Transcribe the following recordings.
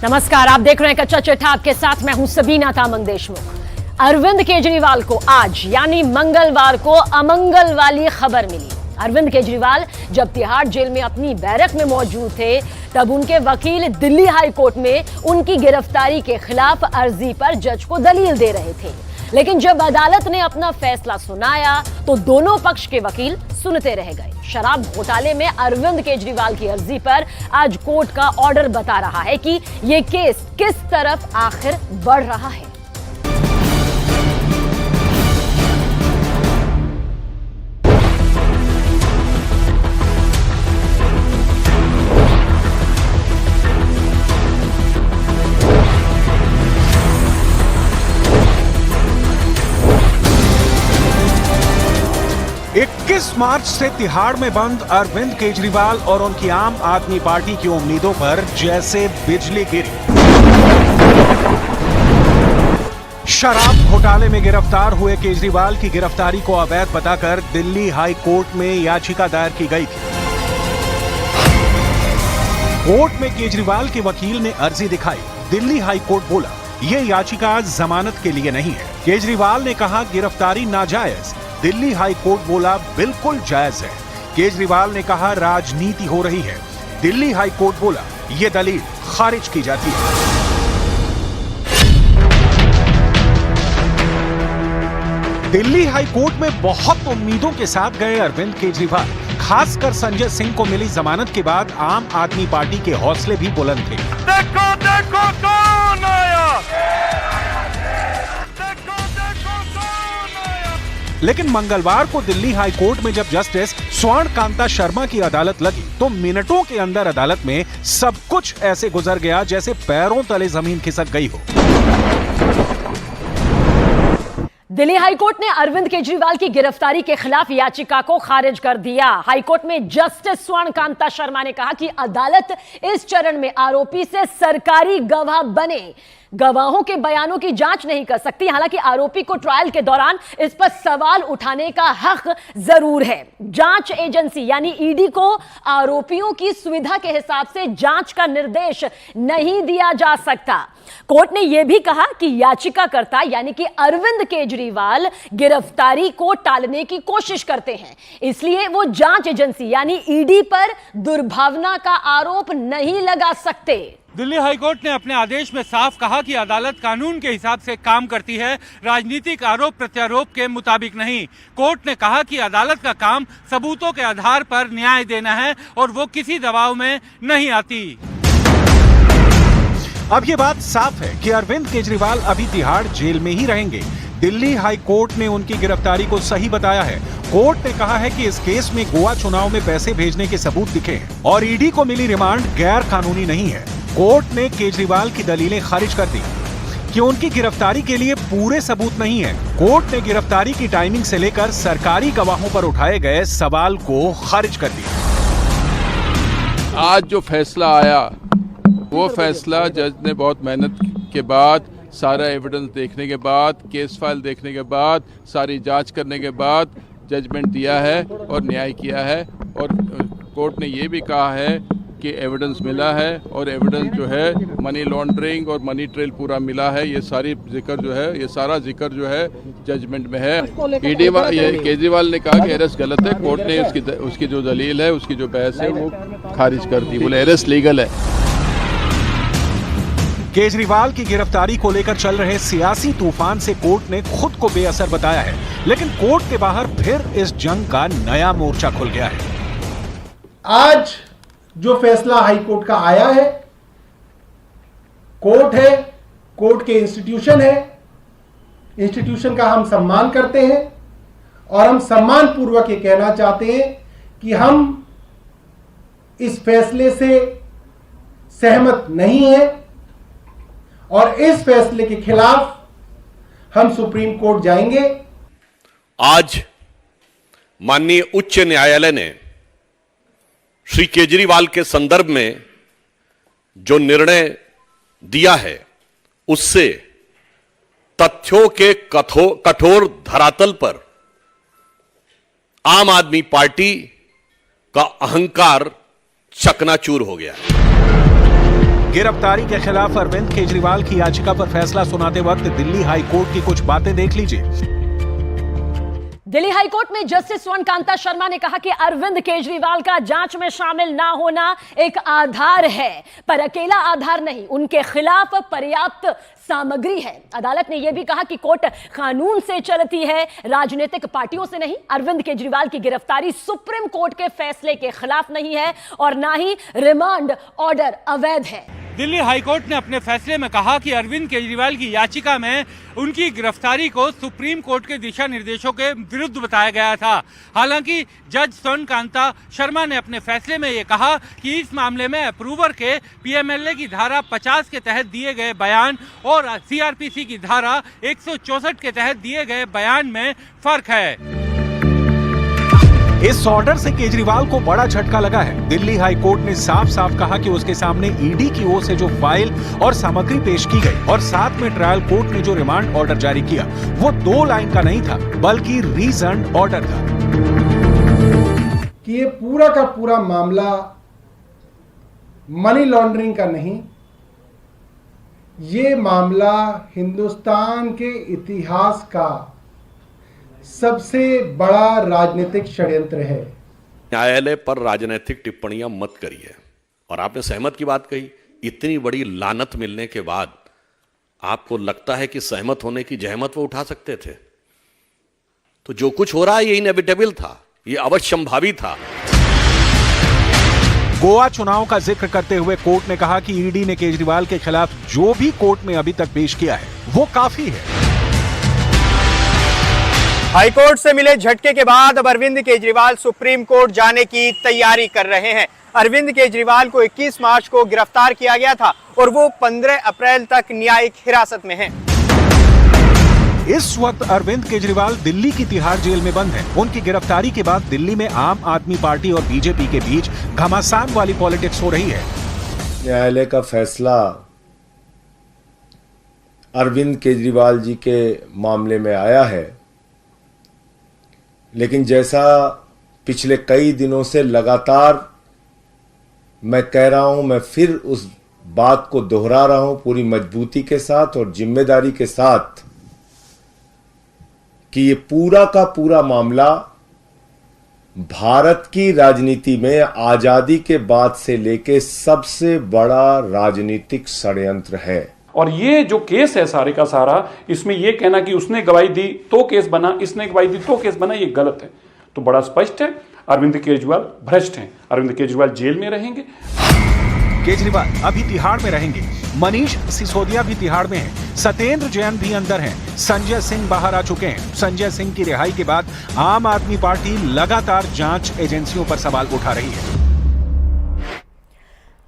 नमस्कार, आप देख रहे हैं कच्चा चिट्ठा। आपके साथ मैं हूं सबीना तामंग देशमुख। अरविंद केजरीवाल को आज यानी मंगलवार को अमंगल वाली खबर मिली। अरविंद केजरीवाल जब तिहाड़ जेल में अपनी बैरक में मौजूद थे, तब उनके वकील दिल्ली हाई कोर्ट में उनकी गिरफ्तारी के खिलाफ अर्जी पर जज को दलील दे रहे थे। लेकिन जब अदालत ने अपना फैसला सुनाया तो दोनों पक्ष के वकील सुनते रह गए। शराब घोटाले में अरविंद केजरीवाल की अर्जी पर आज कोर्ट का ऑर्डर बता रहा है कि यह केस किस तरफ आखिर बढ़ रहा है। मार्च से तिहाड़ में बंद अरविंद केजरीवाल और उनकी आम आदमी पार्टी की उम्मीदों पर जैसे बिजली गिरी। शराब घोटाले में गिरफ्तार हुए केजरीवाल की गिरफ्तारी को अवैध बताकर दिल्ली हाई कोर्ट में याचिका दायर की गई थी। कोर्ट में केजरीवाल के वकील ने अर्जी दिखाई। दिल्ली हाई कोर्ट बोला, ये याचिका जमानत के लिए नहीं है। केजरीवाल ने कहा गिरफ्तारी नाजायज। दिल्ली हाई कोर्ट बोला बिल्कुल जायज है। केजरीवाल ने कहा राजनीति हो रही है। दिल्ली हाई कोर्ट बोला यह दलील खारिज की जाती है। दिल्ली हाई कोर्ट में बहुत उम्मीदों के साथ गए अरविंद केजरीवाल। खासकर संजय सिंह को मिली जमानत के बाद आम आदमी पार्टी के हौसले भी बुलंद थे। देखो देखो कौन आया। लेकिन मंगलवार को दिल्ली हाई कोर्ट में जब जस्टिस स्वर्ण कांता शर्मा की अदालत लगी तो मिनटों के अंदर अदालत में सब कुछ ऐसे गुजर गया जैसे पैरों तले जमीन खिसक गई हो। दिल्ली हाईकोर्ट ने अरविंद केजरीवाल की गिरफ्तारी के खिलाफ याचिका को खारिज कर दिया। हाईकोर्ट में जस्टिस स्वर्ण कांता शर्मा ने कहा कि अदालत इस चरण में आरोपी से सरकारी गवाह बने गवाहों के बयानों की जांच नहीं कर सकती। हालांकि आरोपी को ट्रायल के दौरान इस पर सवाल उठाने का हक जरूर है। जांच एजेंसी यानी ईडी को आरोपियों की सुविधा के हिसाब से जांच का निर्देश नहीं दिया जा सकता। कोर्ट ने यह भी कहा कि याचिकाकर्ता यानी कि अरविंद केजरीवाल गिरफ्तारी को टालने की कोशिश करते हैं, इसलिए वो जांच एजेंसी यानी ईडी पर दुर्भावना का आरोप नहीं लगा सकते। दिल्ली हाईकोर्ट ने अपने आदेश में साफ कहा कि अदालत कानून के हिसाब से काम करती है, राजनीतिक आरोप प्रत्यारोप के मुताबिक नहीं। कोर्ट ने कहा कि अदालत का काम सबूतों के आधार पर न्याय देना है और वो किसी दबाव में नहीं आती। अब ये बात साफ है कि अरविंद केजरीवाल अभी तिहाड़ जेल में ही रहेंगे। दिल्ली हाई कोर्ट ने उनकी गिरफ्तारी को सही बताया है। कोर्ट ने कहा है कि इस केस में गोवा चुनाव में पैसे भेजने के सबूत दिखे हैं और ईडी को मिली रिमांड गैर कानूनी नहीं है। कोर्ट ने केजरीवाल की दलीलें खारिज कर दी कि उनकी गिरफ्तारी के लिए पूरे सबूत नहीं है। कोर्ट ने गिरफ्तारी की टाइमिंग से लेकर सरकारी गवाहों पर उठाए गए सवाल को खारिज कर दिया। आज जो फैसला आया वो फैसला जज ने बहुत मेहनत के बाद, सारा एविडेंस देखने के बाद, केस फाइल देखने के बाद, सारी जांच करने के बाद जजमेंट दिया है और न्याय किया है। और कोर्ट ने ये भी कहा है कि एविडेंस मिला है और एविडेंस जो है मनी लॉन्ड्रिंग और मनी ट्रेल पूरा मिला है। ये सारी जिक्र जो है, ये सारा जिक्र जो है जजमेंट में है। ईडी केजरीवाल ने कहा कि अरेस्ट गलत है। कोर्ट ने उसकी जो दलील है, उसकी जो बहस है वो खारिज कर दी, बोले अरेस्ट लीगल है। केजरीवाल की गिरफ्तारी को लेकर चल रहे सियासी तूफान से कोर्ट ने खुद को बेअसर बताया है, लेकिन कोर्ट के बाहर फिर इस जंग का नया मोर्चा खुल गया है। आज जो फैसला हाई कोर्ट का आया है, कोर्ट है, कोर्ट के इंस्टीट्यूशन है, इंस्टीट्यूशन का हम सम्मान करते हैं और हम सम्मान पूर्वक ये कहना चाहते हैं कि हम इस फैसले से सहमत नहीं हैं और इस फैसले के खिलाफ हम सुप्रीम कोर्ट जाएंगे। आज माननीय उच्च न्यायालय ने श्री केजरीवाल के संदर्भ में जो निर्णय दिया है उससे तथ्यों के कठोर धरातल पर आम आदमी पार्टी का अहंकार चकनाचूर हो गया है। गिरफ्तारी के खिलाफ अरविंद केजरीवाल की याचिका पर फैसला सुनाते वक्त दिल्ली हाई कोर्ट की कुछ बातें देख लीजिए। दिल्ली हाईकोर्ट में जस्टिस स्वर्ण कांता शर्मा ने कहा कि अरविंद केजरीवाल का जांच में शामिल ना होना एक आधार है, पर अकेला आधार नहीं, उनके खिलाफ पर्याप्त सामग्री है। अदालत ने यह भी कहा कि कोर्ट कानून से चलती है, राजनीतिक पार्टियों से नहीं। अरविंद केजरीवाल की गिरफ्तारी सुप्रीम कोर्ट के फैसले के खिलाफ नहीं है और ना ही रिमांड ऑर्डर अवैध है। दिल्ली हाईकोर्ट ने अपने फैसले में कहा कि अरविंद केजरीवाल की याचिका में उनकी गिरफ्तारी को सुप्रीम कोर्ट के दिशा निर्देशों के विरुद्ध बताया गया था। हालांकि जज स्वर्ण कांता शर्मा ने अपने फैसले में यह कहा कि इस मामले में अप्रूवर के पीएमएलए की धारा 50 के तहत दिए गए बयान और सीआरपीसी की धारा 164 के तहत दिए गए बयान में फर्क है। इस ऑर्डर से केजरीवाल को बड़ा झटका लगा है। दिल्ली हाई कोर्ट ने साफ साफ कहा कि उसके सामने ईडी की ओर से जो फाइल और सामग्री पेश की गई और साथ में ट्रायल कोर्ट ने जो रिमांड ऑर्डर जारी किया वो 2 लाइन का नहीं था बल्कि रीजन्ड ऑर्डर था। कि ये पूरा का पूरा मामला मनी लॉन्ड्रिंग का नहीं, ये मामला हिंदुस्तान के इतिहास का सबसे बड़ा राजनीतिक षड्यंत्र है। न्यायालय पर राजनीतिक टिप्पणियां मत करिए। और आपने सहमत की बात कही, इतनी बड़ी लानत मिलने के बाद आपको लगता है कि सहमत होने की जहमत वो उठा सकते थे? तो जो कुछ हो रहा है ये इनएविटेबल था, ये अवश्यंभावी था। गोवा चुनाव का जिक्र करते हुए कोर्ट ने कहा कि ईडी ने केजरीवाल के खिलाफ जो भी कोर्ट में अभी तक पेश किया है वो काफी है। हाईकोर्ट से मिले झटके के बाद अब अरविंद केजरीवाल सुप्रीम कोर्ट जाने की तैयारी कर रहे हैं। अरविंद केजरीवाल को 21 मार्च को गिरफ्तार किया गया था और वो 15 अप्रैल तक न्यायिक हिरासत में हैं। इस वक्त अरविंद केजरीवाल दिल्ली की तिहाड़ जेल में बंद हैं। उनकी गिरफ्तारी के बाद दिल्ली में आम आदमी पार्टी और बीजेपी के बीच घमासान वाली पॉलिटिक्स हो रही है। न्यायालय का फैसला अरविंद केजरीवाल जी के मामले में आया है, लेकिन जैसा पिछले कई दिनों से लगातार मैं कह रहा हूं, मैं फिर उस बात को दोहरा रहा हूं पूरी मजबूती के साथ और जिम्मेदारी के साथ कि ये पूरा का पूरा मामला भारत की राजनीति में आजादी के बाद से लेके सबसे बड़ा राजनीतिक षड्यंत्र है। और ये जो केस है सारे का सारा, इसमें ये कहना कि उसने गवाही दी तो केस बना, इसने गवाही दी तो केस बना, ये गलत है। तो बड़ा स्पष्ट है, अरविंद केजरीवाल भ्रष्ट हैं। अरविंद केजरीवाल जेल में रहेंगे। केजरीवाल अभी तिहाड़ में रहेंगे। मनीष सिसोदिया भी तिहाड़ में हैं। सत्येंद्र जैन भी अंदर हैं। संजय सिंह बाहर आ चुके हैं। संजय सिंह की रिहाई के बाद आम आदमी पार्टी लगातार जांच एजेंसियों पर सवाल उठा रही है।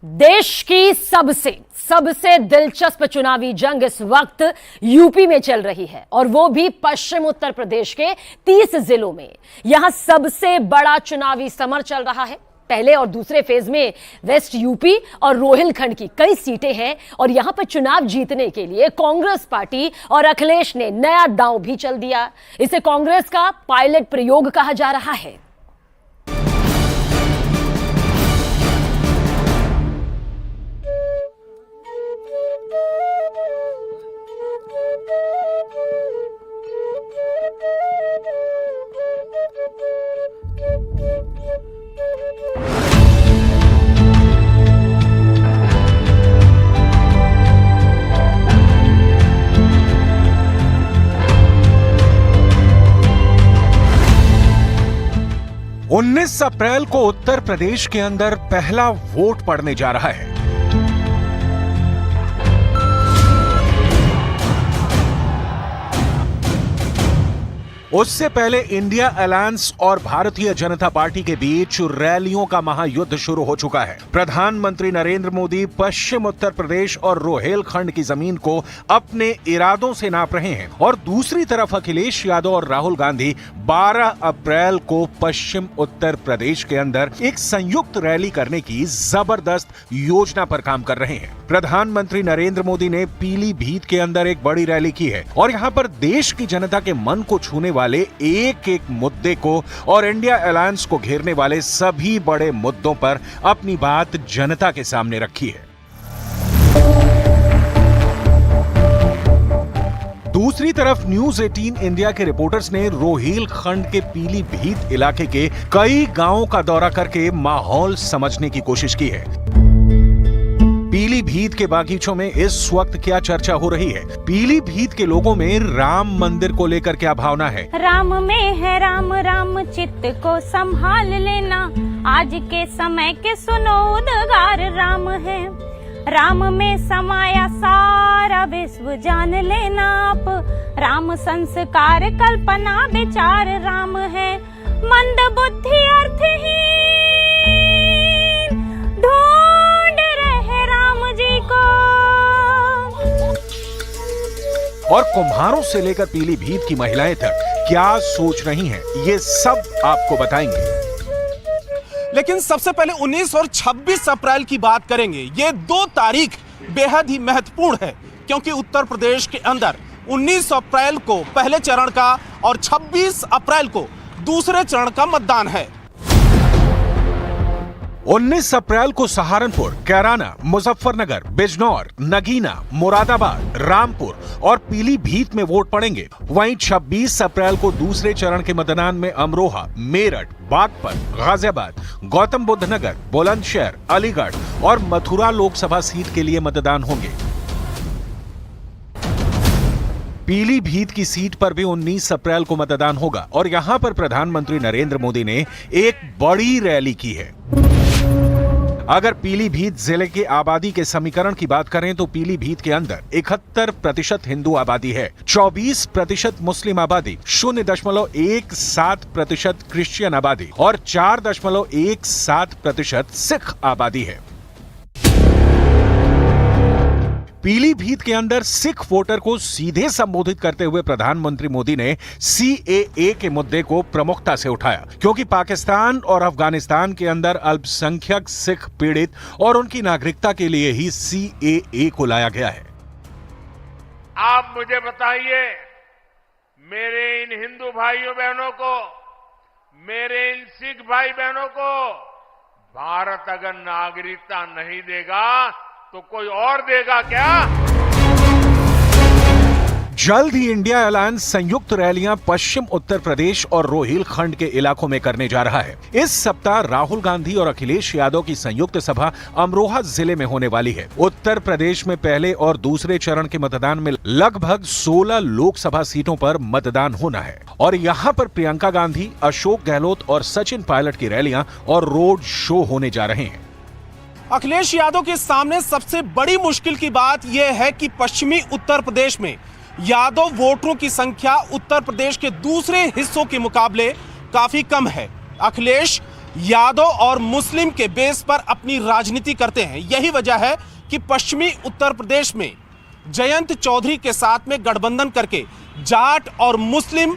देश की सबसे दिलचस्प चुनावी जंग इस वक्त यूपी में चल रही है और वो भी पश्चिम उत्तर प्रदेश के 30 जिलों में। यहां सबसे बड़ा चुनावी समर चल रहा है। पहले और दूसरे फेज में वेस्ट यूपी और रोहिलखंड की कई सीटें हैं और यहां पर चुनाव जीतने के लिए कांग्रेस पार्टी और अखिलेश ने नया दांव भी चल दिया। इसे कांग्रेस का पायलट प्रयोग कहा जा रहा है। उन्नीस अप्रैल को उत्तर प्रदेश के अंदर पहला वोट पड़ने जा रहा है। उससे पहले इंडिया अलायंस और भारतीय जनता पार्टी के बीच रैलियों का महायुद्ध शुरू हो चुका है। प्रधानमंत्री नरेंद्र मोदी पश्चिम उत्तर प्रदेश और रोहिलखंड की जमीन को अपने इरादों से नाप रहे हैं और दूसरी तरफ अखिलेश यादव और राहुल गांधी 12 अप्रैल को पश्चिम उत्तर प्रदेश के अंदर एक संयुक्त रैली करने की जबरदस्त योजना पर काम कर रहे हैं। प्रधानमंत्री नरेंद्र मोदी ने पीलीभीत के अंदर एक बड़ी रैली की है और यहां पर देश की जनता के मन को छूने वाले एक एक मुद्दे को और इंडिया अलायंस को घेरने वाले सभी बड़े मुद्दों पर अपनी बात जनता के सामने रखी है। दूसरी तरफ न्यूज 18 इंडिया के रिपोर्टर्स ने रोहिलखंड के पीलीभीत इलाके के कई गांवों का दौरा करके माहौल समझने की कोशिश की है। पीलीभीत के बागीचों में इस वक्त क्या चर्चा हो रही है? पीलीभीत के लोगों में राम मंदिर को लेकर क्या भावना है? राम में है राम, राम चित्त को संभाल लेना, आज के समय के सुनो उद्गार राम है। राम में समाया सारा विश्व जान लेना आप, राम संस्कार कल्पना विचार राम है। मंद बुद्धि अर्थहीन ढूंढ रहे राम जी को। और कुम्हारों से लेकर पीलीभीत की महिलाएं तक क्या सोच रही हैं, ये सब आपको बताएंगे। लेकिन सबसे पहले 19 और 26 अप्रैल की बात करेंगे। ये 2 तारीख बेहद ही महत्वपूर्ण है, क्योंकि उत्तर प्रदेश के अंदर 19 अप्रैल को पहले चरण का और 26 अप्रैल को दूसरे चरण का मतदान है। 19 अप्रैल को सहारनपुर, कैराना, मुजफ्फरनगर, बिजनौर, नगीना, मुरादाबाद, रामपुर और पीलीभीत में वोट पड़ेंगे। वहीं 26 अप्रैल को दूसरे चरण के मतदान में अमरोहा, मेरठ, बागपत, गाजियाबाद, गौतम बुद्ध नगर, बुलंदशहर, अलीगढ़ और मथुरा लोकसभा सीट के लिए मतदान होंगे। पीलीभीत की सीट पर भी 19 अप्रैल को मतदान होगा और यहां पर प्रधानमंत्री नरेंद्र मोदी ने एक बड़ी रैली की है। अगर पीलीभीत जिले के आबादी के समीकरण की बात करें तो पीलीभीत के अंदर 71% हिंदू आबादी है, 24% मुस्लिम आबादी, 0.17% क्रिश्चियन आबादी और 4.17% सिख आबादी है। पीलीभीत के अंदर सिख वोटर को सीधे संबोधित करते हुए प्रधानमंत्री मोदी ने सीएए के मुद्दे को प्रमुखता से उठाया, क्योंकि पाकिस्तान और अफगानिस्तान के अंदर अल्पसंख्यक सिख पीड़ित और उनकी नागरिकता के लिए ही सीएए को लाया गया है। आप मुझे बताइए, मेरे इन हिंदू भाइयों बहनों को, मेरे इन सिख भाई बहनों को भारत अगर नागरिकता नहीं देगा तो कोई और देगा क्या? जल्द ही इंडिया अलायंस संयुक्त रैलियां पश्चिम उत्तर प्रदेश और रोहिलखंड के इलाकों में करने जा रहा है। इस सप्ताह राहुल गांधी और अखिलेश यादव की संयुक्त सभा अमरोहा जिले में होने वाली है। उत्तर प्रदेश में पहले और दूसरे चरण के मतदान में लगभग 16 लोकसभा सीटों पर मतदान होना है और यहां पर प्रियंका गांधी, अशोक गहलोत और सचिन पायलट की रैलियां और रोड शो होने जा रहे हैं। अखिलेश यादव के सामने सबसे बड़ी मुश्किल की बात यह है कि पश्चिमी उत्तर प्रदेश में यादव वोटरों की संख्या उत्तर प्रदेश के दूसरे हिस्सों के मुकाबले काफी कम है। अखिलेश यादव और मुस्लिम के बेस पर अपनी राजनीति करते हैं। यही वजह है कि पश्चिमी उत्तर प्रदेश में जयंत चौधरी के साथ में गठबंधन करके जाट और मुस्लिम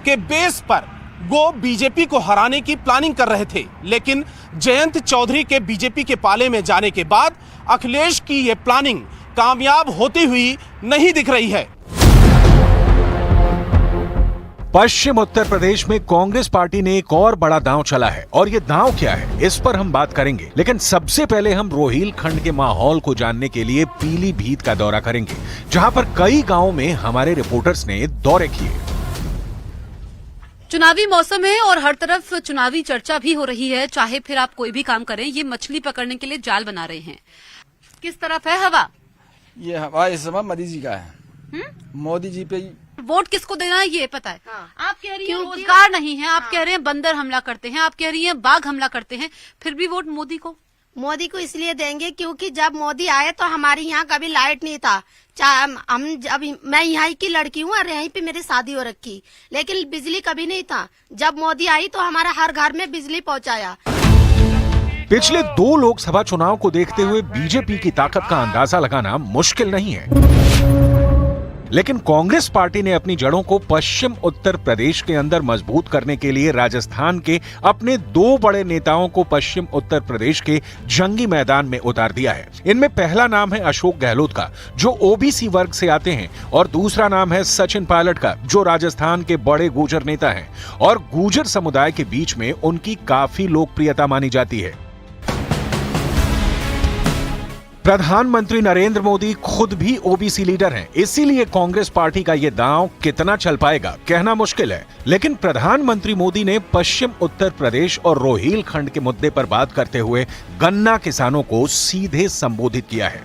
के बेस पर वो बीजेपी को हराने की प्लानिंग कर रहे थे, लेकिन जयंत चौधरी के बीजेपी के पाले में जाने के बाद अखिलेश की यह प्लानिंग कामयाब होती हुई नहीं दिख रही है। पश्चिम उत्तर प्रदेश में कांग्रेस पार्टी ने एक और बड़ा दांव चला है और ये दांव क्या है, इस पर हम बात करेंगे। लेकिन सबसे पहले हम रोहिलखंड के माहौल को जानने के लिए पीलीभीत का दौरा करेंगे, जहां पर कई गांवों में हमारे रिपोर्टर्स ने दौरे किए। चुनावी मौसम है और हर तरफ चुनावी चर्चा भी हो रही है। चाहे फिर आप कोई भी काम करें, ये मछली पकड़ने के लिए जाल बना रहे हैं। किस तरफ है हवा? ये हवा इस समय मोदी जी का है। मोदी जी पे वोट किसको देना है ये पता है। आप कह रही हैं रोजगार नहीं है, आप कह रहे हैं बंदर हमला करते हैं, आप कह रही हैं बाघ हमला करते हैं, फिर भी वोट मोदी को इसलिए देंगे क्योंकि जब मोदी आए तो हमारे यहाँ कभी लाइट नहीं था। मैं यहाँ की लड़की हूँ और यहीं पे मेरी शादी हो रखी, लेकिन बिजली कभी नहीं था। जब मोदी आई तो हमारा हर घर में बिजली पहुँचाया। पिछले 2 लोकसभा चुनाव को देखते हुए बीजेपी की ताकत का अंदाजा लगाना मुश्किल नहीं है, लेकिन कांग्रेस पार्टी ने अपनी जड़ों को पश्चिम उत्तर प्रदेश के अंदर मजबूत करने के लिए राजस्थान के अपने 2 बड़े नेताओं को पश्चिम उत्तर प्रदेश के जंगी मैदान में उतार दिया है। इनमें पहला नाम है अशोक गहलोत का, जो ओबीसी वर्ग से आते हैं, और दूसरा नाम है सचिन पायलट का, जो राजस्थान के बड़े गुर्जर नेता हैं और गुर्जर समुदाय के बीच में उनकी काफी लोकप्रियता मानी जाती है। प्रधानमंत्री नरेंद्र मोदी खुद भी ओबीसी लीडर हैं, इसीलिए कांग्रेस पार्टी का ये दांव कितना चल पाएगा कहना मुश्किल है। लेकिन प्रधानमंत्री मोदी ने पश्चिम उत्तर प्रदेश और रोहिलखंड के मुद्दे पर बात करते हुए गन्ना किसानों को सीधे संबोधित किया है।